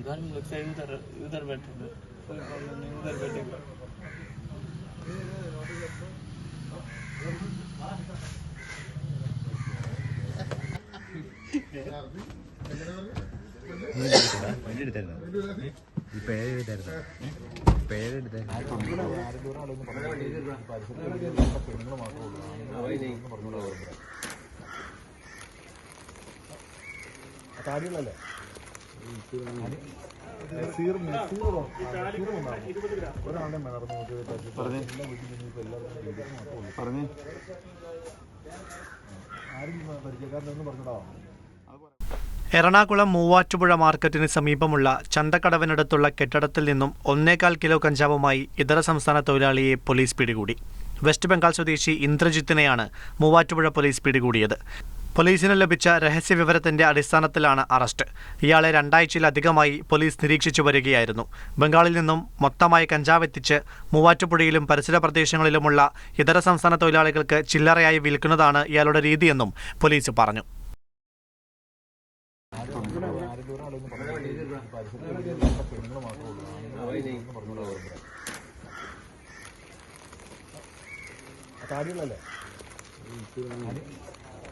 Looks है उधर बैठे थे, कोई प्रॉब्लम नहीं, उधर बैठेगा। എറണാകുളം മൂവാറ്റുപുഴ മാർക്കറ്റിന് സമീപമുള്ള ചന്തക്കടവിനടുത്തുള്ള കെട്ടിടത്തിൽ നിന്നും 1.25 കിലോ കഞ്ചാവുമായി ഇതര സംസ്ഥാന തൊഴിലാളിയെ പോലീസ് പിടികൂടി. വെസ്റ്റ് ബംഗാൾ സ്വദേശി ഇന്ദ്രജിത്തിനെയാണ് മൂവാറ്റുപുഴ പോലീസ് പിടികൂടിയത്. പോലീസിന് ലഭിച്ച രഹസ്യവിവരത്തിന്റെ അടിസ്ഥാനത്തിലാണ് അറസ്റ്റ്. ഇയാളെ 2 ആഴ്ചയിലധികമായി പോലീസ് നിരീക്ഷിച്ചു വരികയായിരുന്നു. ബംഗാളിൽ നിന്നും മൊത്തമായി കഞ്ചാവ് എത്തിച്ച് മൂവാറ്റുപുഴയിലും പരിസര പ്രദേശങ്ങളിലുമുള്ള ഇതര സംസ്ഥാന തൊഴിലാളികൾക്ക് ചില്ലറയായി വിൽക്കുന്നതാണ് ഇയാളുടെ രീതിയെന്നും പോലീസ് പറഞ്ഞു. കാര്യങ്ങളല്ലേ